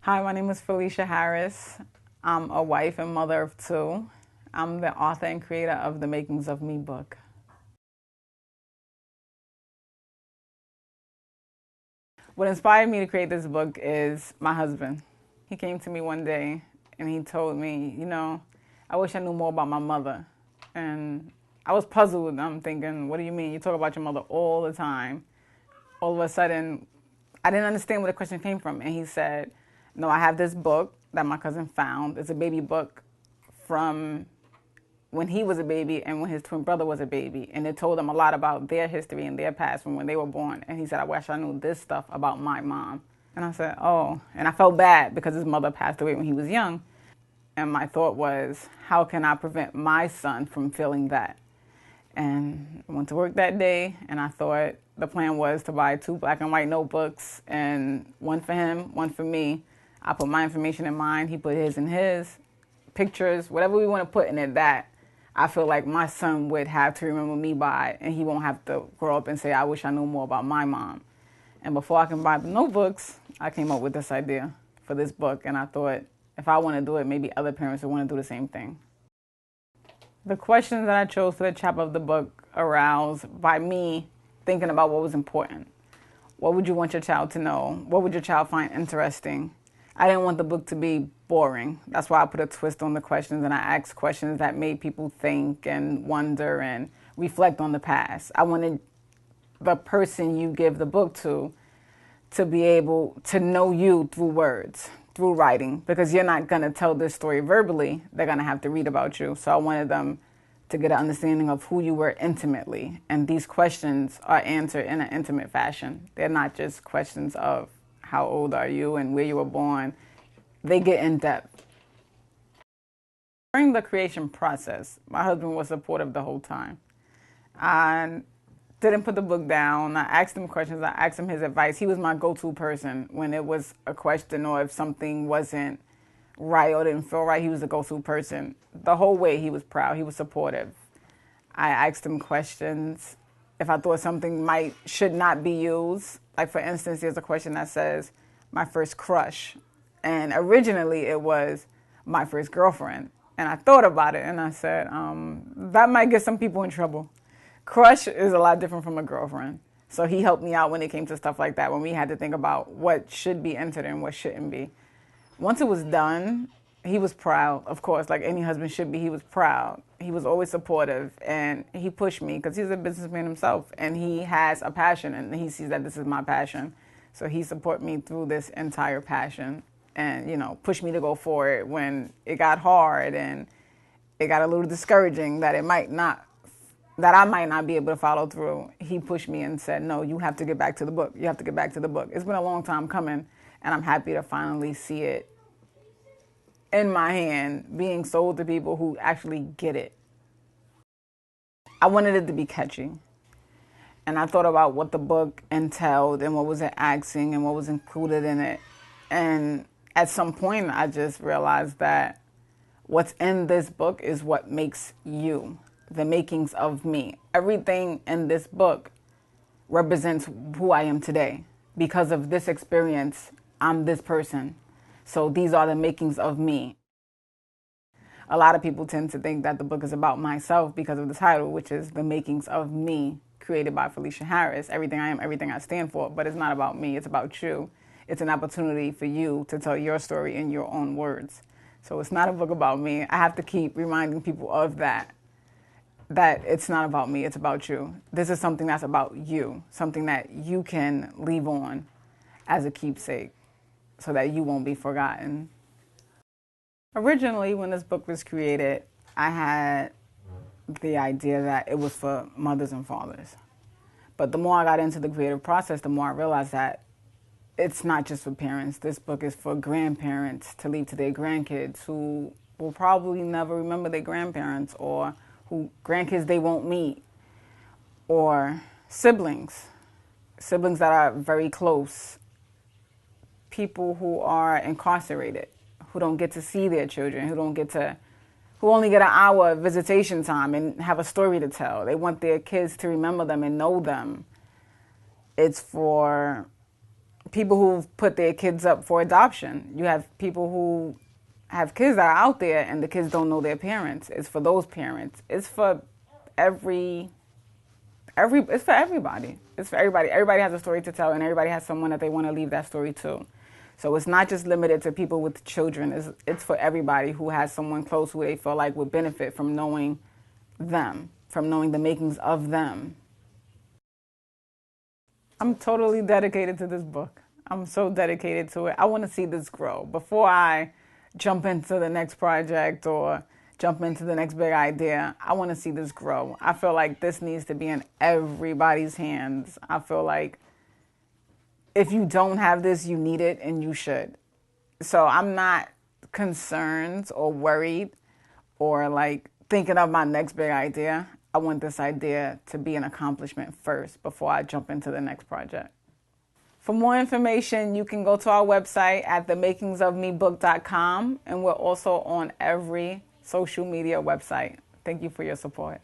Hi, my name is Felicia Harris. I'm a wife and mother of two. I'm the author and creator of the Makings of Me book. What inspired me to create this book is my husband. He came to me one day and he told me, I wish I knew more about my mother. And I was puzzled. I'm thinking, what do you mean? You talk about your mother all the time. All of a sudden, I didn't understand where the question came from. And he said, no, I have this book that my cousin found. It's a baby book from when he was a baby and when his twin brother was a baby. And it told them a lot about their history and their past from when they were born. And he said, I wish I knew this stuff about my mom. And I said, oh. And I felt bad because his mother passed away when he was young. And my thought was, how can I prevent my son from feeling that? And I went to work that day, and I thought the plan was to buy 2 black and white notebooks, and one for him, one for me. I put my information in mine, he put his in his, pictures, whatever we want to put in it, that I feel like my son would have to remember me by, and he won't have to grow up and say, I wish I knew more about my mom. And before I can buy the notebooks, I came up with this idea for this book, and I thought, if I want to do it, maybe other parents would want to do the same thing. The questions that I chose for the chapter of the book aroused by me thinking about what was important. What would you want your child to know? What would your child find interesting? I didn't want the book to be boring. That's why I put a twist on the questions, and I asked questions that made people think and wonder and reflect on the past. I wanted the person you give the book to be able to know you through words, through writing, because you're not going to tell this story verbally. They're going to have to read about you. So I wanted them to get an understanding of who you were intimately. And these questions are answered in an intimate fashion. They're not just questions of how old are you and where you were born. They get in depth. During the creation process, my husband was supportive the whole time. I didn't put the book down. I asked him questions. I asked him his advice. He was my go-to person when it was a question or if something wasn't right or didn't feel right. He was the go-to person. The whole way he was proud. He was supportive. I asked him questions. If I thought something should not be used, like for instance, there's a question that says, my first crush. And originally it was my first girlfriend. And I thought about it and I said, that might get some people in trouble. Crush is a lot different from a girlfriend. So he helped me out when it came to stuff like that, when we had to think about what should be entered and what shouldn't be. Once it was done, he was proud, of course, like any husband should be. He was proud. He was always supportive, and he pushed me because he's a businessman himself, and he has a passion, and he sees that this is my passion. So he supported me through this entire passion and, pushed me to go for it when it got hard and it got a little discouraging that I might not be able to follow through. He pushed me and said, no, you have to get back to the book. You have to get back to the book. It's been a long time coming, and I'm happy to finally see it in my hand being sold to people who actually get it. I wanted it to be catchy. And I thought about what the book entailed and what was it asking and what was included in it. And at some point, I just realized that what's in this book is what makes you. The makings of me. Everything in this book represents who I am today. Because of this experience, I'm this person. So these are the makings of me. A lot of people tend to think that the book is about myself because of the title, which is The Makings of Me, created by Felicia Harris. Everything I am, everything I stand for. But it's not about me, it's about you. It's an opportunity for you to tell your story in your own words. So it's not a book about me. I have to keep reminding people of that it's not about me, it's about you. This is something that's about you, something that you can leave on as a keepsake so that you won't be forgotten. Originally, when this book was created, I had the idea that it was for mothers and fathers. But the more I got into the creative process, the more I realized that it's not just for parents. This book is for grandparents to leave to their grandkids who will probably never remember their grandparents, or who grandkids they won't meet, or siblings that are very close, people who are incarcerated, who don't get to see their children, who only get an hour of visitation time and have a story to tell. They want their kids to remember them and know them. It's for people who've put their kids up for adoption. You have people who have kids that are out there and the kids don't know their parents. It's for those parents. It's for it's for everybody. It's for everybody. Everybody has a story to tell, and everybody has someone that they want to leave that story to. So it's not just limited to people with children. It's for everybody who has someone close who they feel like would benefit from knowing them, from knowing the makings of them. I'm totally dedicated to this book. I'm so dedicated to it. I want to see this grow before I jump into the next project or jump into the next big idea. I want to see this grow. I feel like this needs to be in everybody's hands. I feel like if you don't have this, you need it and you should. So I'm not concerned or worried or like thinking of my next big idea. I want this idea to be an accomplishment first before I jump into the next project. For more information, you can go to our website at themakingsofmebook.com, and we're also on every social media website. Thank you for your support.